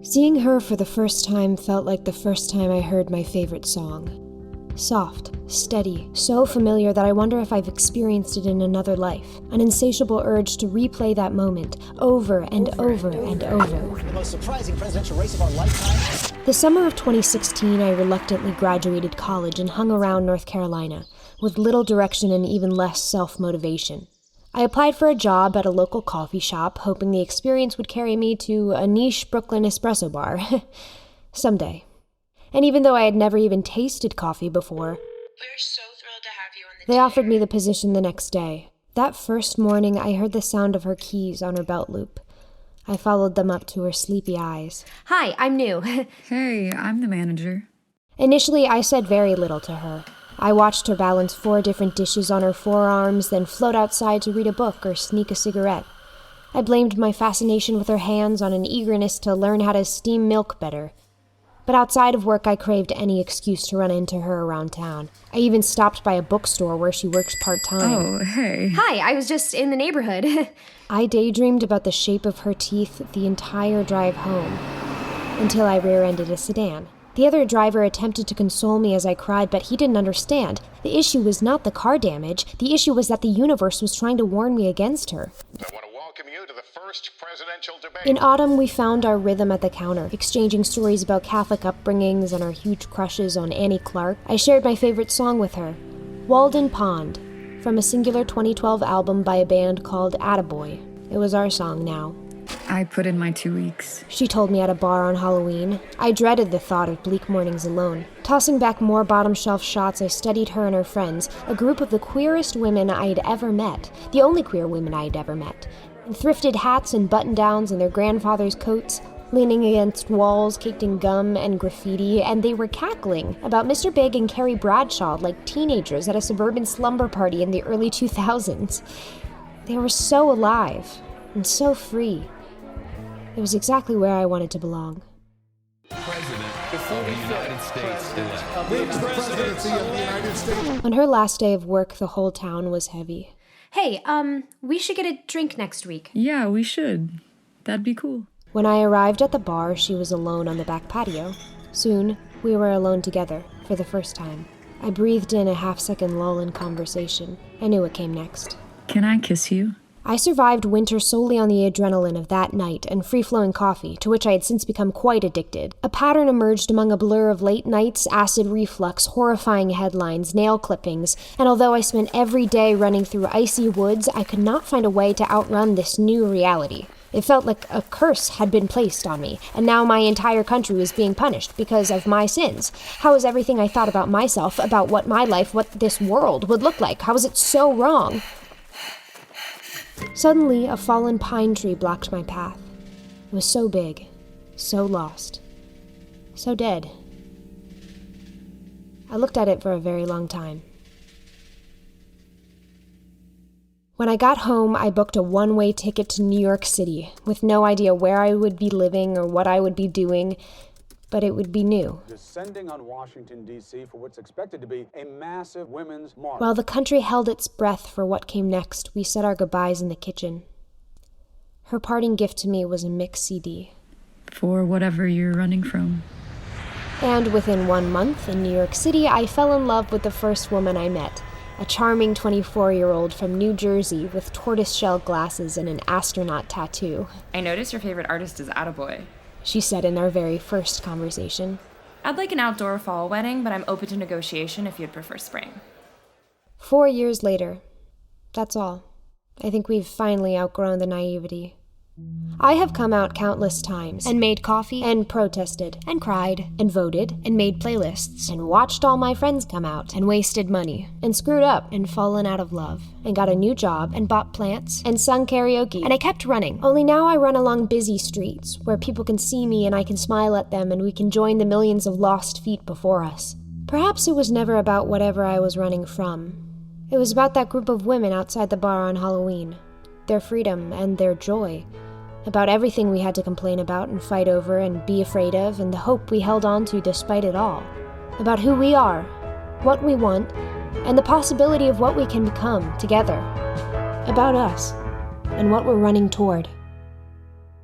Seeing her for the first time felt like the first time I heard my favorite song. Soft, steady, so familiar that I wonder if I've experienced it in another life. An insatiable urge to replay that moment over and over and over. The most surprising presidential race of our lifetime. The summer of 2016, I reluctantly graduated college and hung around North Carolina, with little direction and even less self-motivation. I applied for a job at a local coffee shop, hoping the experience would carry me to a niche Brooklyn espresso bar. Someday. And even though I had never even tasted coffee before, we're so thrilled to have you on the they team. offered me the position the next day. That first morning, I heard the sound of her keys on her belt loop. I followed them up to her sleepy eyes. Hi, I'm new. Hey, I'm the manager. Initially, I said very little to her. I watched her balance 4 different dishes on her forearms, then float outside to read a book or sneak a cigarette. I blamed my fascination with her hands on an eagerness to learn how to steam milk better. But outside of work, I craved any excuse to run into her around town. I even stopped by a bookstore where she works part-time. Oh, hey. Hi, I was just in the neighborhood. I daydreamed about the shape of her teeth the entire drive home, until I rear-ended a sedan. The other driver attempted to console me as I cried, but he didn't understand. The issue was not the car damage. The issue was that the universe was trying to warn me against her. I want to welcome you to the first presidential debate. In autumn, we found our rhythm at the counter, exchanging stories about Catholic upbringings and our huge crushes on Annie Clark. I shared my favorite song with her, Walden Pond, from a singular 2012 album by a band called Attaboy. It was our song now. I put in my 2 weeks. She told me at a bar on Halloween. I dreaded the thought of bleak mornings alone. Tossing back more bottom-shelf shots, I studied her and her friends, a group of the queerest women I'd ever met, the only queer women I'd ever met. In thrifted hats and button-downs and their grandfather's coats, leaning against walls caked in gum and graffiti, and they were cackling about Mr. Big and Carrie Bradshaw like teenagers at a suburban slumber party in the early 2000s. They were so alive and so free. It was exactly where I wanted to belong. President of the United States. On her last day of work, the whole town was heavy. Hey, we should get a drink next week. Yeah, we should. That'd be cool. When I arrived at the bar, she was alone on the back patio. Soon, we were alone together, for the first time. I breathed in a half-second lull in conversation. I knew what came next. Can I kiss you? I survived winter solely on the adrenaline of that night and free-flowing coffee, to which I had since become quite addicted. A pattern emerged among a blur of late nights, acid reflux, horrifying headlines, nail clippings, and although I spent every day running through icy woods, I could not find a way to outrun this new reality. It felt like a curse had been placed on me, and now my entire country was being punished because of my sins. How is everything I thought about myself, about what my life, what this world would look like? How is it so wrong? Suddenly, a fallen pine tree blocked my path. It was so big, so lost, so dead. I looked at it for a very long time. When I got home, I booked a one-way ticket to New York City, with no idea where I would be living or what I would be doing, but it would be new. Descending on Washington, D.C. for what's expected to be a massive women's march. While the country held its breath for what came next, we said our goodbyes in the kitchen. Her parting gift to me was a mix CD. For whatever you're running from. And within 1 month in New York City, I fell in love with the first woman I met, a charming 24-year-old from New Jersey with tortoiseshell glasses and an astronaut tattoo. I noticed your favorite artist is Attaboy, she said in our very first conversation. I'd like an outdoor fall wedding, but I'm open to negotiation if you'd prefer spring. 4 years later. That's all. I think we've finally outgrown the naivety. I have come out countless times, and made coffee, and protested, and cried, and voted, and made playlists, and watched all my friends come out, and wasted money, and screwed up, and fallen out of love, and got a new job, and bought plants, and sung karaoke, and I kept running. Only now I run along busy streets, where people can see me and I can smile at them, and we can join the millions of lost feet before us. Perhaps it was never about whatever I was running from. It was about that group of women outside the bar on Halloween, their freedom and their joy, about everything we had to complain about and fight over and be afraid of, and the hope we held on to despite it all, about who we are, what we want, and the possibility of what we can become together, about us, and what we're running toward.